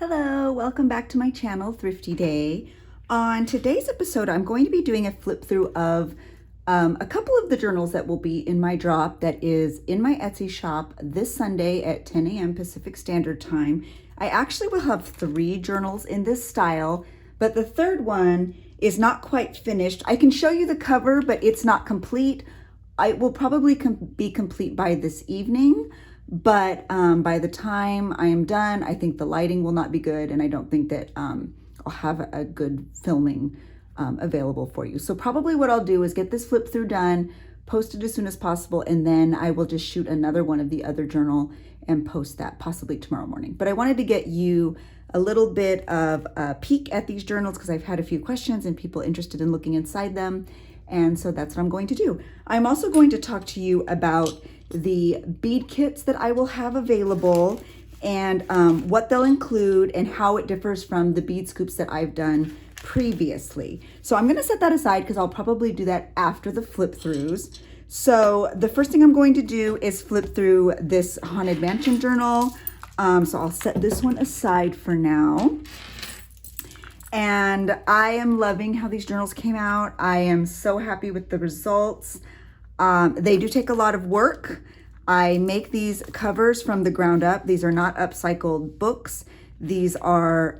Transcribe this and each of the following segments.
Hello, welcome back to my channel, Thrifty Day. On today's episode, I'm going to be doing a flip through of a couple of the journals that will be in my drop that is in my Etsy shop this Sunday at 10 a.m. Pacific Standard Time. I actually will have 3 journals in this style, but the third one is not quite finished. I can show you the cover, but it's not complete. It will probably be complete by this evening. But by the time I am done, I think the lighting will not be good, and I don't think that I'll have a good filming available for you. So probably what I'll do is get this flip through done, post it as soon as possible, and then I will just shoot another one of the other journal and post that possibly tomorrow morning. But I wanted to get you a little bit of a peek at these journals because I've had a few questions and people interested in looking inside them. And so that's what I'm going to do. I'm also going to talk to you about the bead kits that I will have available and what they'll include and how it differs from the bead scoops that I've done previously. So I'm gonna set that aside because I'll probably do that after the flip throughs. So the first thing I'm going to do is flip through this Haunted Mansion journal. So I'll set this one aside for now. And I am loving how these journals came out. I am so happy with the results. They do take a lot of work. I make these covers from the ground up. These are not upcycled books. These are,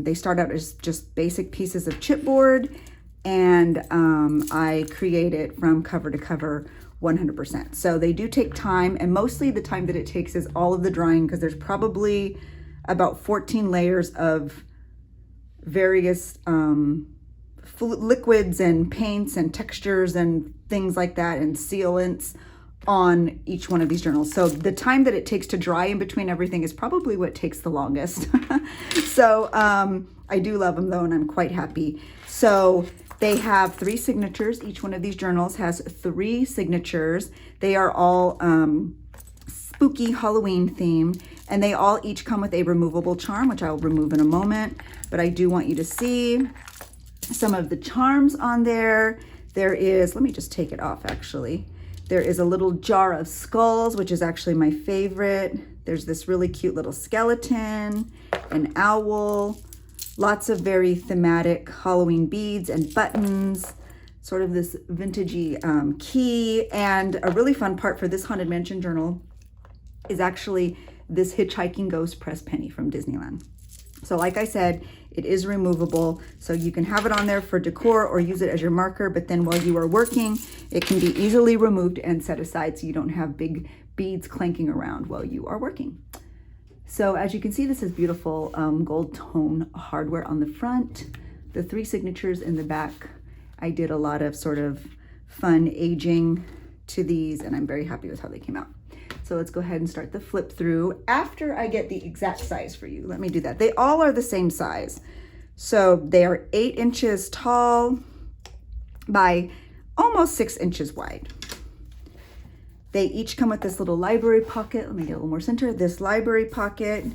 they start out as just basic pieces of chipboard, and I create it from cover to cover 100%. So they do take time, and mostly the time that it takes is all of the drying, because there's probably about 14 layers of various liquids and paints and textures and things like that and sealants on each one of these journals. So the time that it takes to dry in between everything is probably what takes the longest. So I do love them though, and I'm quite happy. So they have 3 signatures. Each one of these journals has 3 signatures. They are all spooky Halloween themed, and they all each come with a removable charm, which I will remove in a moment. But I do want you to see some of the charms on there. There is, let me just take it off actually. There is a little jar of skulls, which is actually my favorite. There's this really cute little skeleton, an owl, lots of very thematic Halloween beads and buttons, sort of this vintagey key. And a really fun part for this Haunted Mansion journal is actually this hitchhiking ghost press penny from Disneyland. So like I said, it is removable, so you can have it on there for decor or use it as your marker, but then while you are working, it can be easily removed and set aside so you don't have big beads clanking around while you are working. So as you can see, this is beautiful gold tone hardware on the front, the 3 signatures in the back. I did a lot of sort of fun aging to these, and I'm very happy with how they came out. So let's go ahead and start the flip through after I get the exact size for you. Let me do that. They all are the same size. So they are 8 inches tall by almost 6 inches wide. They each come with this little library pocket. Let me get a little more center. This library pocket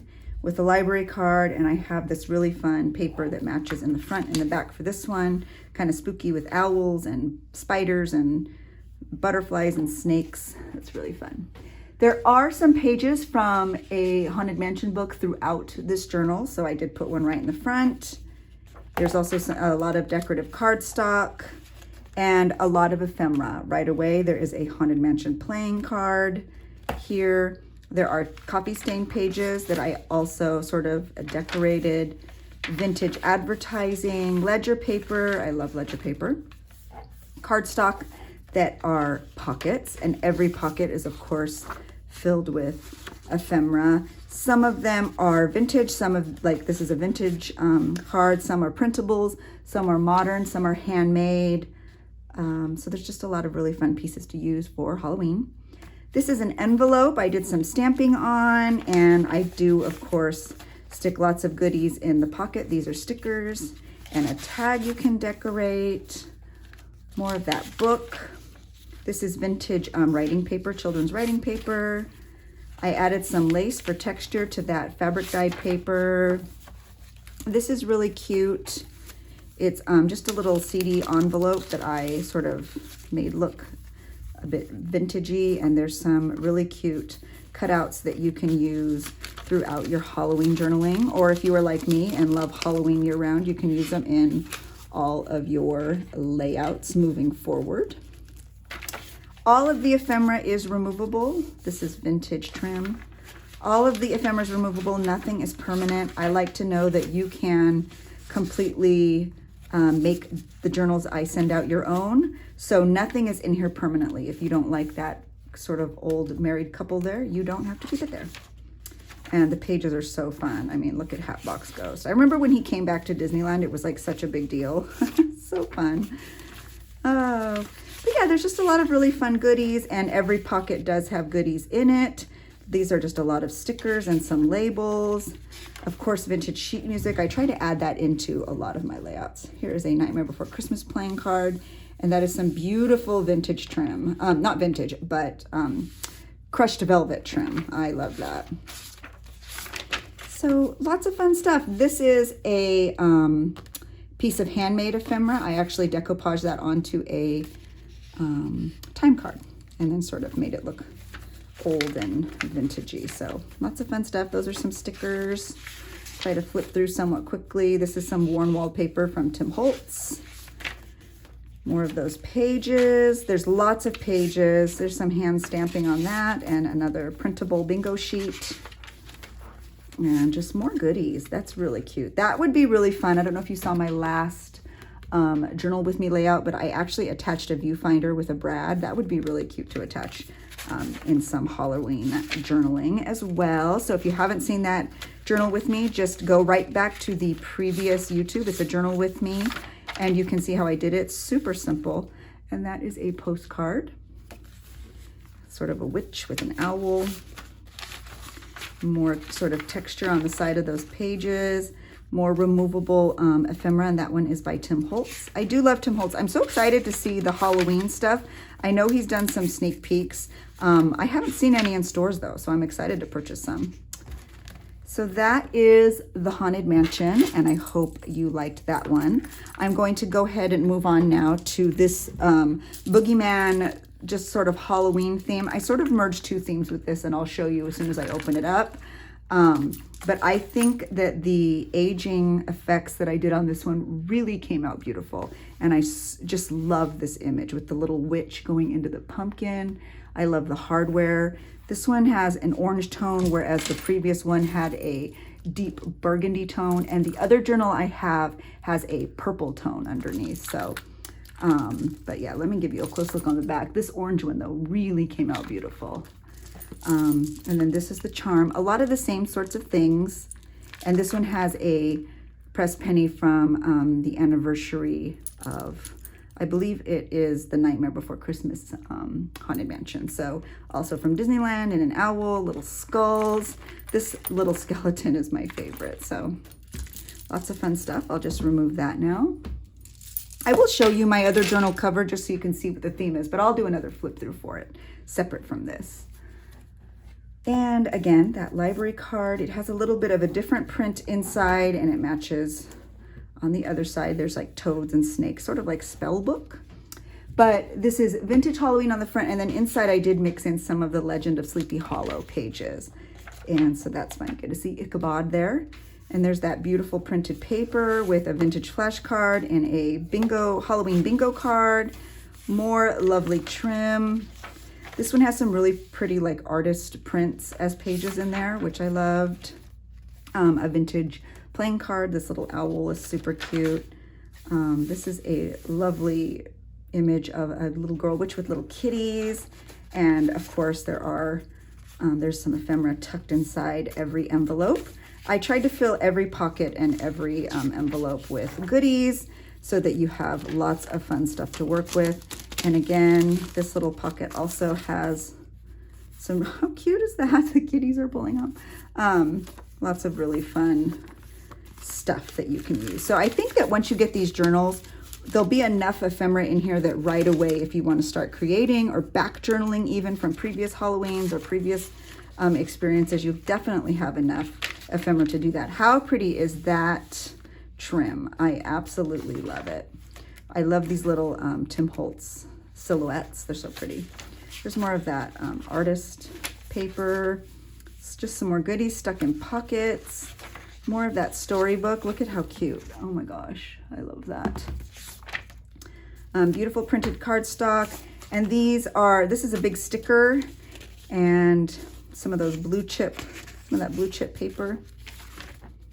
with a library card, and I have this really fun paper that matches in the front and the back for this one. Kind of spooky with owls and spiders and butterflies and snakes. That's really fun. There are some pages from a Haunted Mansion book throughout this journal, so I did put one right in the front. There's also a lot of decorative cardstock and a lot of ephemera. Right away, there is a Haunted Mansion playing card here. There are coffee stain pages that I also sort of decorated, vintage advertising, ledger paper. I love ledger paper. Cardstock that are pockets, and every pocket is of course filled with ephemera. Some of them are vintage, some of, like this is a vintage card, some are printables, some are modern, some are handmade. So there's just a lot of really fun pieces to use for Halloween. This is an envelope I did some stamping on, and I do of course stick lots of goodies in the pocket. These are stickers and a tag you can decorate. More of that book. This is vintage writing paper, children's writing paper. I added some lace for texture to that fabric dyed paper. This is really cute. It's just a little CD envelope that I sort of made look a bit vintagey, and there's some really cute cutouts that you can use throughout your Halloween journaling. Or if you are like me and love Halloween year round, you can use them in all of your layouts moving forward. All of the ephemera is removable. This is vintage trim. All of the ephemera is removable. Nothing is permanent. I like to know that you can completely make the journals I send out your own. So nothing is in here permanently. If you don't like that sort of old married couple there, you don't have to keep it there. And the pages are so fun. I mean, look at Hatbox Ghost. I remember when he came back to Disneyland, it was like such a big deal. So fun. Oh, but yeah, there's just a lot of really fun goodies, and every pocket does have goodies in it. These are just a lot of stickers and some labels. Of course, vintage sheet music. I try to add that into a lot of my layouts. Here is a Nightmare Before Christmas playing card, and that is some beautiful vintage trim. Not vintage, but crushed velvet trim. I love that. So lots of fun stuff. This is a piece of handmade ephemera. I actually decoupaged that onto a time card and then sort of made it look old and vintagey. So lots of fun stuff. Those are some stickers. Try to flip through somewhat quickly. This is some worn wallpaper from Tim Holtz. More of those pages. There's lots of pages. There's some hand stamping on that and another printable bingo sheet. And just more goodies. That's really cute. That would be really fun. I don't know if you saw my last journal with me layout, but I actually attached a viewfinder with a brad. That would be really cute to attach in some Halloween journaling as well. So if you haven't seen that journal with me, just go right back to the previous YouTube. It's a journal with me, and you can see how I did it. Super simple. And that is a postcard. Sort of a witch with an owl. More sort of texture on the side of those pages, more removable ephemera, and that one is by Tim Holtz. I do love Tim Holtz. I'm so excited to see the Halloween stuff. I know he's done some sneak peeks. I haven't seen any in stores though, so I'm excited to purchase some. So that is the Haunted Mansion, and I hope you liked that one. I'm going to go ahead and move on now to this Boogeyman, just sort of Halloween theme. I sort of merged two themes with this, and I'll show you as soon as I open it up. But I think that the aging effects that I did on this one really came out beautiful. And I just love this image with the little witch going into the pumpkin. I love the hardware. This one has an orange tone, whereas the previous one had a deep burgundy tone. And the other journal I have has a purple tone underneath. So but yeah, let me give you a close look on the back. This orange one though really came out beautiful. And then this is the charm. A lot of the same sorts of things. And this one has a pressed penny from the anniversary of, I believe it is the Nightmare Before Christmas Haunted Mansion. So also from Disneyland, and an owl, little skulls. This little skeleton is my favorite. So lots of fun stuff. I'll just remove that now. I will show you my other journal cover just so you can see what the theme is, but I'll do another flip through for it, separate from this. And again, that library card, it has a little bit of a different print inside, and it matches on the other side. There's like toads and snakes, sort of like spell book. But this is vintage Halloween on the front, and then inside I did mix in some of the Legend of Sleepy Hollow pages. And so that's fun. Get to see Ichabod there. And there's that beautiful printed paper with a vintage flashcard and a bingo, Halloween bingo card. More lovely trim. This one has some really pretty like artist prints as pages in there, which I loved. A vintage playing card. This little owl is super cute. This is a lovely image of a little girl witch with little kitties. And of course there's some ephemera tucked inside every envelope. I tried to fill every pocket and every envelope with goodies so that you have lots of fun stuff to work with. And again, this little pocket also has some, how cute is that? The kitties are pulling up. Lots of really fun stuff that you can use. So I think that once you get these journals, there'll be enough ephemera in here that right away, if you want to start creating or back journaling even from previous Halloweens or previous experiences, you definitely have enough ephemera to do that. How pretty is that trim? I absolutely love it. I love these little Tim Holtz silhouettes. They're so pretty. There's more of that artist paper. It's just some more goodies stuck in pockets. More of that storybook. Look at how cute. Oh my gosh, I love that. Beautiful printed cardstock. And this is a big sticker and some of those some of that blue chip paper.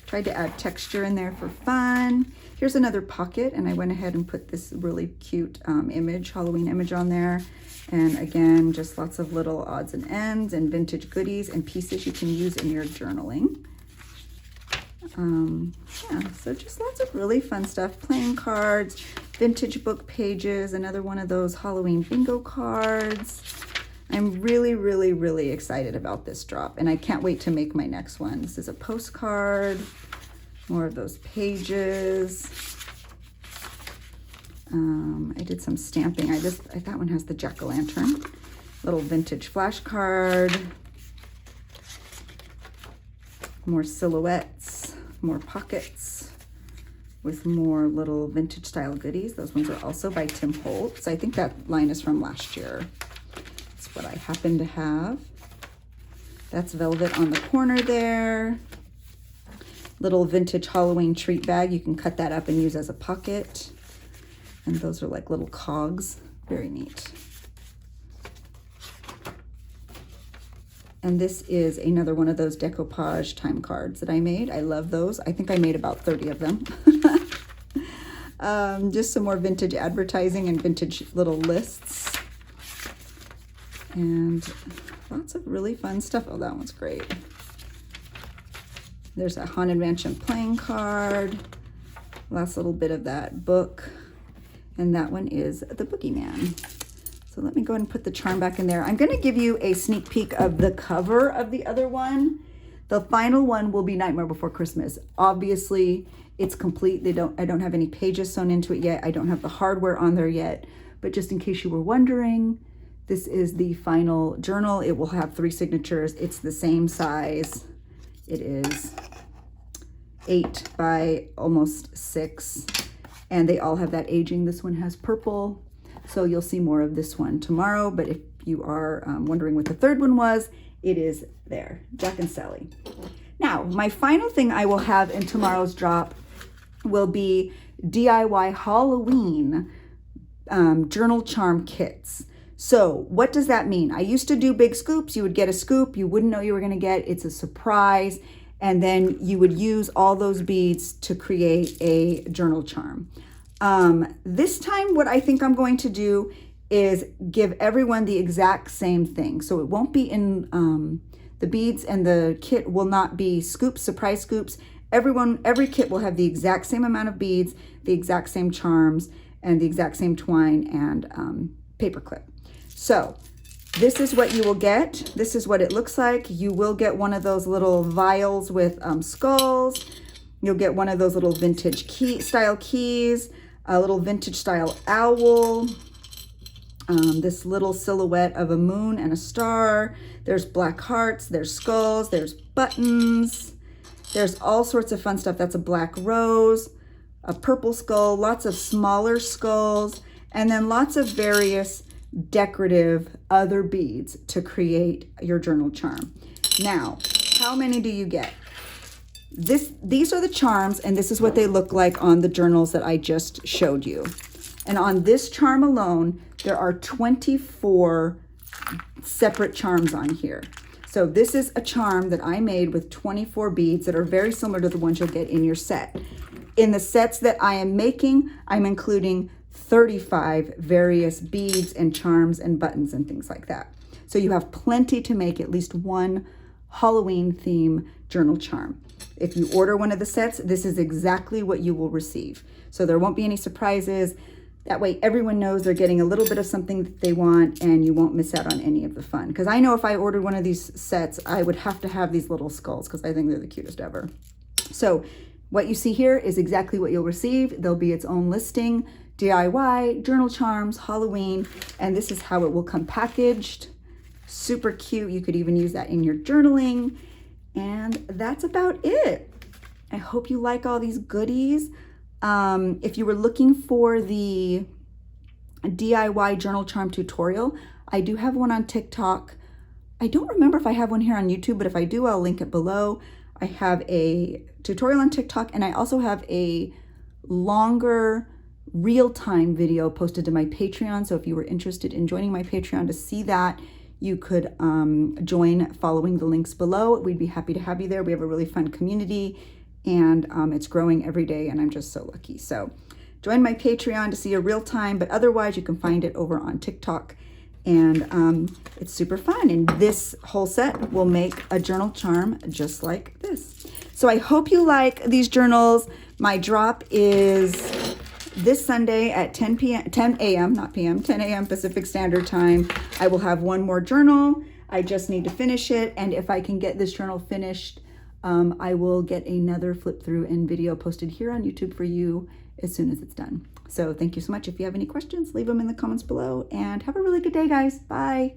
Tried to add texture in there for fun. Here's another pocket, and I went ahead and put this really cute Halloween image on there. And again, just lots of little odds and ends and vintage goodies and pieces you can use in your journaling. Yeah, so just lots of really fun stuff. Playing cards, vintage book pages, another one of those Halloween bingo cards. I'm really, really, really excited about this drop, and I can't wait to make my next one. This is a postcard, more of those pages. I did some stamping. That one has the jack-o'-lantern. Little vintage flashcard. More silhouettes, more pockets with more little vintage style goodies. Those ones are also by Tim Holtz. I think that line is from last year. That's what I happen to have. That's velvet on the corner there. Little vintage Halloween treat bag. You can cut that up and use as a pocket. And those are like little cogs. Very neat. And this is another one of those decoupage time cards that I made. I love those. I think I made about 30 of them. Just some more vintage advertising and vintage little lists. And lots of really fun stuff. Oh, that one's great. There's a Haunted Mansion playing card. Last little bit of that book. And that one is the Boogeyman. So let me go ahead and put the charm back in there. I'm going to give you a sneak peek of the cover of the other one. The final one will be Nightmare Before Christmas. Obviously, it's complete. I don't have any pages sewn into it yet. I don't have the hardware on there yet. But just in case you were wondering, this is the final journal. It will have 3 signatures. It's the same size. It is 8 by almost 6. And they all have that aging. This one has purple. So you'll see more of this one tomorrow. But if you are wondering what the third one was, it is there. Jack and Sally. Now, my final thing I will have in tomorrow's drop will be DIY Halloween journal charm kits. So what does that mean? I used to do big scoops. You would get a scoop. You wouldn't know you were going to get. It's a surprise. And then you would use all those beads to create a journal charm. This time, what I think I'm going to do is give everyone the exact same thing. So it won't be in the beads, and the kit will not be scoops, surprise scoops. Every kit will have the exact same amount of beads, the exact same charms, and the exact same twine and paper clip. So this is what you will get. This is what it looks like. You will get one of those little vials with skulls. You'll get one of those little vintage style keys, a little vintage style owl, this little silhouette of a moon and a star. There's black hearts, there's skulls, there's buttons. There's all sorts of fun stuff. That's a black rose, a purple skull, lots of smaller skulls, and then lots of various decorative other beads to create your journal charm. Now, how many do you get? These are the charms, and this is what they look like on the journals that I just showed you. And on this charm alone, there are 24 separate charms on here. So this is a charm that I made with 24 beads that are very similar to the ones you'll get in your set. In the sets that I am making, I'm including 35 various beads and charms and buttons and things like that. So you have plenty to make at least one Halloween theme journal charm. If you order one of the sets, this is exactly what you will receive. So there won't be any surprises. That way everyone knows they're getting a little bit of something that they want, and you won't miss out on any of the fun. Because I know if I ordered one of these sets, I would have to have these little skulls because I think they're the cutest ever. So what you see here is exactly what you'll receive. There'll be its own listing, DIY, journal charms, Halloween, and this is how it will come packaged. Super cute. You could even use that in your journaling. And that's about it. I hope you like all these goodies. If you were looking for the DIY journal charm tutorial, I do have one on TikTok I don't remember if I have one here on YouTube, but if I do, I'll link it below. I have a tutorial on TikTok, and I also have a longer real-time video posted to my Patreon. So if you were interested in joining my Patreon to see that, you could join following the links below. We'd be happy to have you there. We have a really fun community, and it's growing every day, and I'm just so lucky. So join my Patreon to see a real time, but otherwise you can find it over on TikTok, and it's super fun. And this whole set will make a journal charm just like this. So I hope you like these journals. My drop is this Sunday at 10 a.m., not p.m., 10 a.m. Pacific Standard Time. I will have one more journal. I just need to finish it. And if I can get this journal finished, I will get another flip through and video posted here on YouTube for you as soon as it's done. So thank you so much. If you have any questions, leave them in the comments below, and have a really good day, guys. Bye.